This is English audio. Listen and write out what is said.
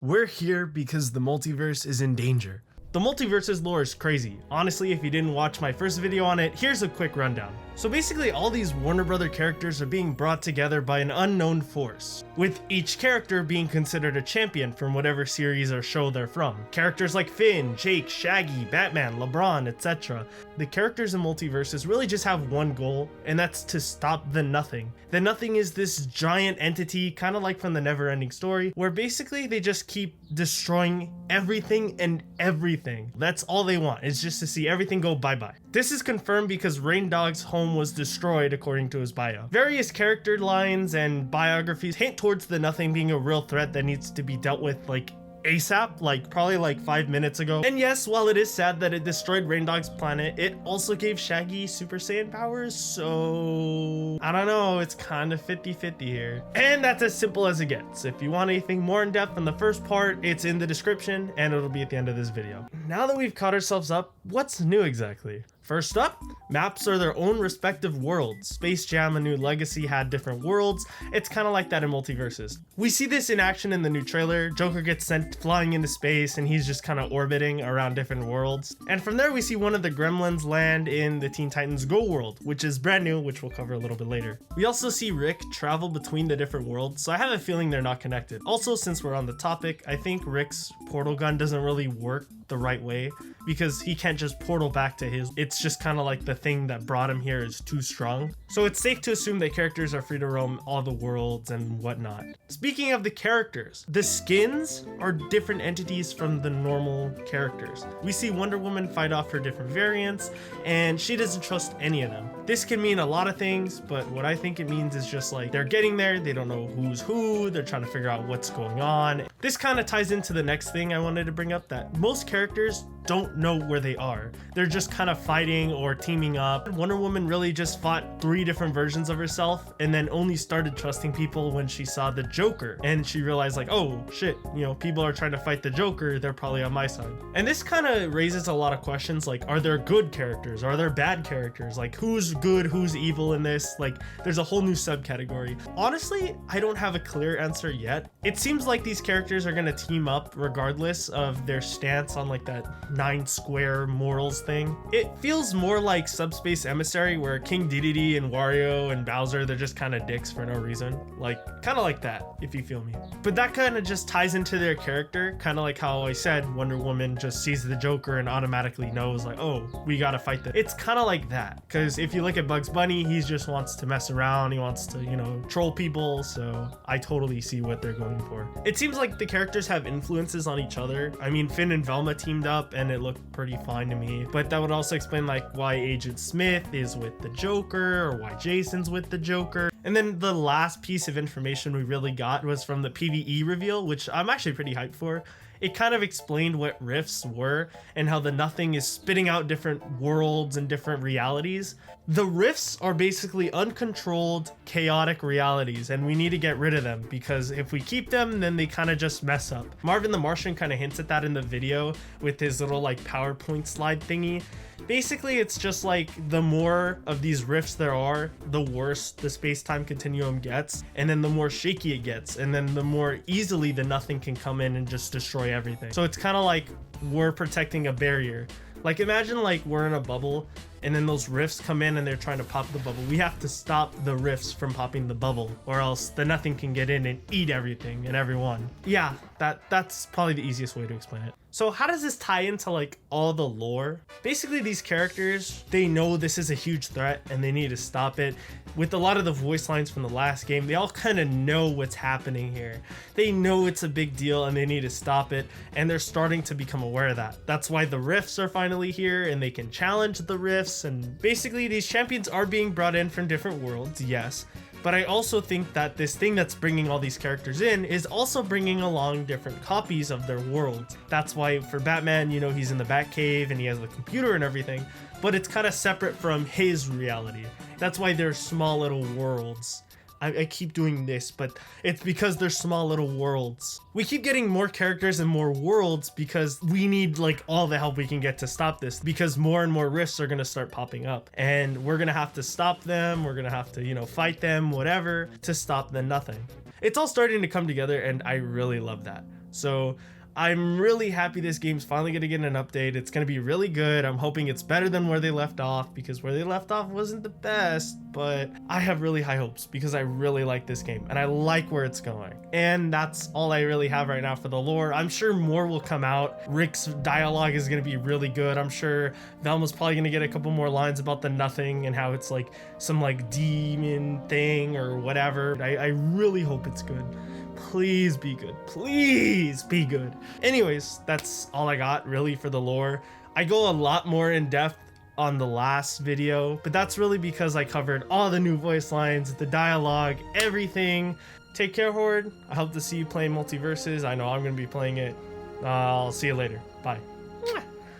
We're here because the multiverse is in danger. The Multiversus lore is crazy. Honestly, if you didn't watch my first video on it, here's a quick rundown. So basically all these Warner Brother characters are being brought together by an unknown force, with each character being considered a champion from whatever series or show they're from. Characters like Finn, Jake, Shaggy, Batman, LeBron, etc. The characters in Multiversus really just have one goal, and that's to stop the Nothing. The Nothing is this giant entity, kind of like from the Never-Ending Story, where basically they just keep destroying everything and everything. That's all they want, is just to see everything go bye-bye. This is confirmed because Rain Dog's home was destroyed according to his bio. Various character lines and biographies hint towards the Nothing being a real threat that needs to be dealt with like ASAP, probably 5 minutes ago. And yes, while it is sad that it destroyed Rain Dog's planet, it also gave Shaggy Super Saiyan powers, so I don't know, it's kind of 50-50 here. And that's as simple as it gets. If you want anything more in depth on the first part, it's in the description and it'll be at the end of this video. Now that we've caught ourselves up, what's new exactly? First up, maps are their own respective worlds. Space Jam: A New Legacy had different worlds. It's kind of like that in Multiversus. We see this in action in the new trailer. Joker gets sent flying into space and he's just kind of orbiting around different worlds. And from there we see one of the gremlins land in the Teen Titans Go world, which is brand new, which we'll cover a little bit later. We also see Rick travel between the different worlds, so I have a feeling they're not connected. Also, since we're on the topic, I think Rick's portal gun doesn't really work the right way because he can't just portal back to his. It's just kind of like the thing that brought him here is too strong. So it's safe to assume that characters are free to roam all the worlds and whatnot. Speaking of the characters, the skins are different entities from the normal characters. We see Wonder Woman fight off her different variants and she doesn't trust any of them. This can mean a lot of things, but what I think it means is just they're getting there, they don't know who's who, they're trying to figure out what's going on. This kind of ties into the next thing I wanted to bring up, that most characters don't know where they are. They're just kind of fighting or teaming up. Wonder Woman really just fought 3 different versions of herself and then only started trusting people when she saw the Joker and she realized oh shit, people are trying to fight the Joker, they're probably on my side. And this kind of raises a lot of questions, are there good characters? Are there bad characters? Who's good, who's evil in this? There's a whole new subcategory. Honestly, I don't have a clear answer yet. It seems like these characters are gonna team up regardless of their stance on that 9 square morals thing. It feels more like Subspace Emissary, where King Dedede and Wario and Bowser, they're just kind of dicks for no reason. Kind of like that, if you feel me. But that kind of just ties into their character, kind of like how I said Wonder Woman just sees the Joker and automatically knows oh, we gotta fight them. It's kind of like that, because if you look at Bugs Bunny, he just wants to mess around, he wants to, troll people, so I totally see what they're going for. It seems like the characters have influences on each other. I mean, Finn and Velma teamed up and it looked pretty fine to me, but that would also explain why Agent Smith is with the Joker or why Jason's with the Joker. And then the last piece of information we really got was from the PvE reveal, which I'm actually pretty hyped for. It kind of explained what rifts were and how the Nothing is spitting out different worlds and different realities. The rifts are basically uncontrolled, chaotic realities, and we need to get rid of them because if we keep them, then they kind of just mess up. Marvin the Martian kind of hints at that in the video with his little PowerPoint slide thingy. Basically, it's just the more of these rifts there are, the worse the space-time continuum gets, and then the more shaky it gets, and then the more easily the Nothing can come in and just destroy everything. So it's kind of we're protecting a barrier. Imagine we're in a bubble and then those rifts come in and they're trying to pop the bubble. We have to stop the rifts from popping the bubble, or else the Nothing can get in and eat everything and everyone. Yeah, that's probably the easiest way to explain it. So how does this tie into all the lore? Basically, these characters, they know this is a huge threat and they need to stop it. With a lot of the voice lines from the last game, they all kind of know what's happening here. They know it's a big deal and they need to stop it, and they're starting to become aware of that. That's why the rifts are finally here and they can challenge the rifts, and basically these champions are being brought in from different worlds, yes. But I also think that this thing that's bringing all these characters in is also bringing along different copies of their worlds. That's why for Batman, he's in the Batcave and he has the computer and everything, but it's kind of separate from his reality. That's why they're small little worlds. I keep doing this, but it's because they're small little worlds. We keep getting more characters and more worlds because we need all the help we can get to stop this, because more and more rifts are going to start popping up and we're going to have to stop them. We're going to have to, fight them, whatever, to stop the Nothing. It's all starting to come together and I really love that. So I'm really happy this game's finally going to get an update. It's going to be really good. I'm hoping it's better than where they left off, because where they left off wasn't the best, but I have really high hopes because I really like this game and I like where it's going. And that's all I really have right now for the lore. I'm sure more will come out. Rick's dialogue is going to be really good. I'm sure Velma's probably going to get a couple more lines about the nothing and how it's like some like demon thing or whatever. I really hope it's good. Please be good. Please be good. Anyways, that's all I got really for the lore. I go a lot more in depth on the last video, but that's really because I covered all the new voice lines, the dialogue, everything. Take care, Horde. I hope to see you playing Multiversus. I know I'm going to be playing it. I'll see you later. Bye.